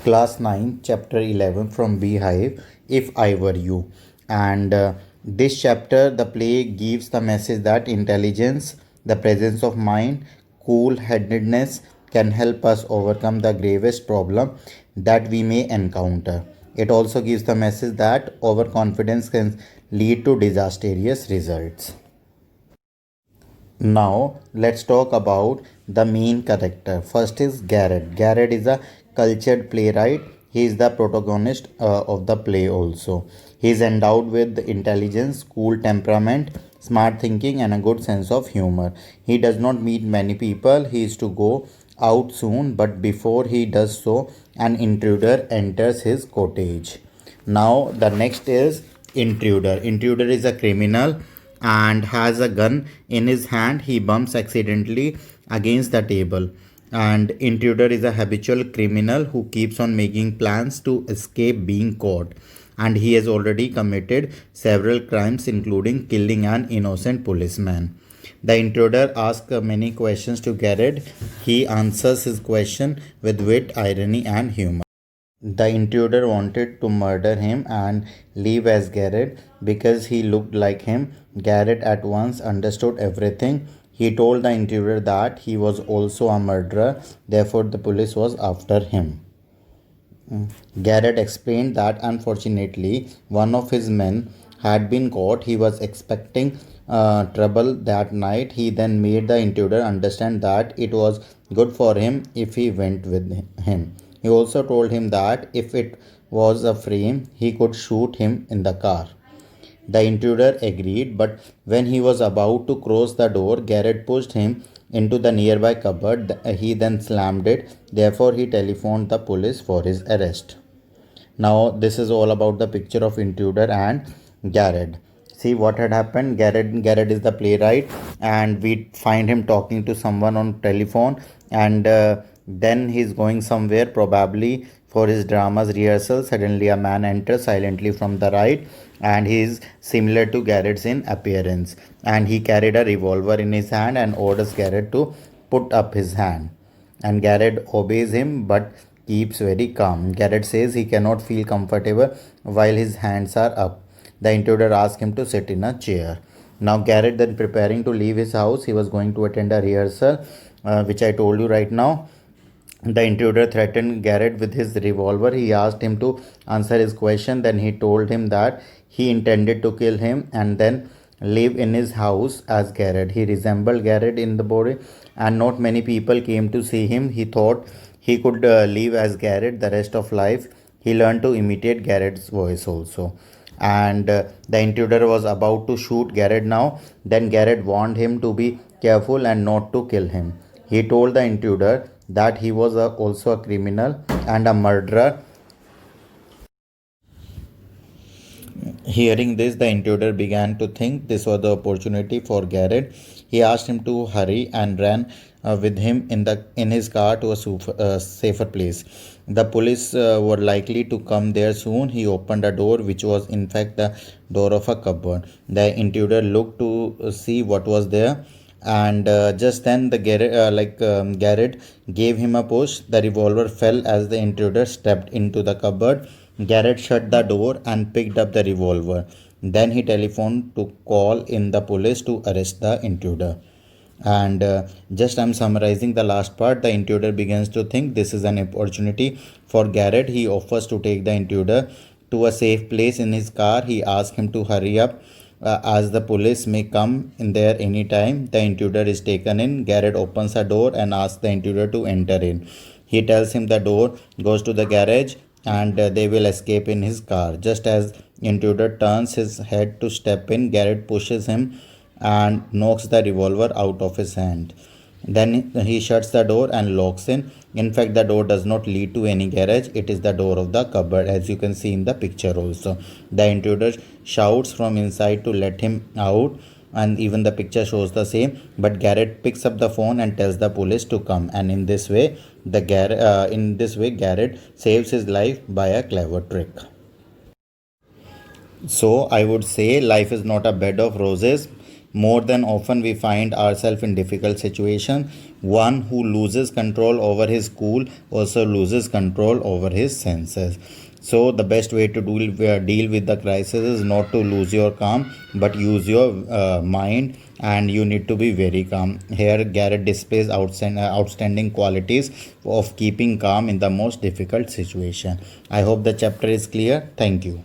Class 9, Chapter 11 from Beehive, If I Were You. And this chapter, the play gives the message that intelligence, the presence of mind, cool headedness can help us overcome the gravest problem that we may encounter. It also gives the message that overconfidence can lead to disastrous results. Now, let's talk about the main character. First is Garrett. Garrett is a cultured playwright. He is the protagonist of the play also. He is endowed with intelligence, cool temperament, smart thinking, and a good sense of humor. He does not meet many people. He is to go out soon, but before he does so, an intruder enters his cottage. Now, the next is Intruder. Intruder is a criminal and has a gun in his hand. He bumps accidentally against the table. And Intruder is a habitual criminal who keeps on making plans to escape being caught. And he has already committed several crimes, including killing an innocent policeman. The intruder asks many questions to Garrett. He answers his question with wit, irony, and humor. The intruder wanted to murder him and leave as Garrett because he looked like him. Garrett at once understood everything. He told the intruder that he was also a murderer, therefore, the police was after him. Garrett explained that unfortunately one of his men had been caught. He was expecting trouble that night. He then made the intruder understand that it was good for him if he went with him. He also told him that if it was a frame, he could shoot him in the car. The intruder agreed, but when he was about to cross the door, Garrett pushed him into the nearby cupboard. He then slammed it. Therefore, he telephoned the police for his arrest. Now, this is all about the picture of intruder and Garrett. See what had happened. Garrett is the playwright, and we find him talking to someone on telephone, and then he's going somewhere, probably for his drama's rehearsal. Suddenly, a man enters silently from the right, and he is similar to Garrett's in appearance. And he carried a revolver in his hand and orders Garrett to put up his hand. And Garrett obeys him but keeps very calm. Garrett says he cannot feel comfortable while his hands are up. The intruder asks him to sit in a chair. Now, Garrett then preparing to leave his house. He was going to attend a rehearsal, which I told you right now. The intruder threatened Garrett with his revolver. He asked him to answer his question. Then he told him that he intended to kill him and then live in his house as Garrett. He resembled Garrett in the body, and not many people came to see him. He thought he could live as Garrett the rest of life. He learned to imitate Garrett's voice also. And the intruder was about to shoot Garrett now. Then Garrett warned him to be careful and not to kill him. He told the intruder that he was also a criminal and a murderer. Hearing this, the intruder began to think this was the opportunity for Garrett. He asked him to hurry and ran with him in his car to a safer place. The police were likely to come there soon. He opened a door, which was in fact the door of a cupboard. The intruder looked to see what was there, and just then Garrett gave him a push. The revolver fell as the intruder stepped into the cupboard. Garrett shut the door and picked up the revolver. Then he telephoned to call in the police to arrest the intruder. And just I'm summarizing the last part. The intruder begins to think this is an opportunity for Garrett. He offers to take the intruder to a safe place in his car. He asks him to hurry up as the police may come in there anytime. The intruder is taken in. Garrett opens a door and asks the intruder to enter in. He tells him the door goes to the garage, and they will escape in his car. Just as intruder turns his head to step in, Garrett pushes him and knocks the revolver out of his hand. Then he shuts the door and locks in. In fact, the door does not lead to any garage. It is the door of the cupboard, as you can see in the picture also. The intruder shouts from inside to let him out, and even the picture shows the same. But Garrett picks up the phone and tells the police to come. And in this way, Garrett saves his life by a clever trick. So I would say life is not a bed of roses. More than often, we find ourselves in difficult situation. One who loses control over his cool also loses control over his senses. So the best way to deal with the crisis is not to lose your calm, but use your mind, and you need to be very calm. Here, Garrett displays outstanding qualities of keeping calm in the most difficult situation. I hope the chapter is clear. Thank you.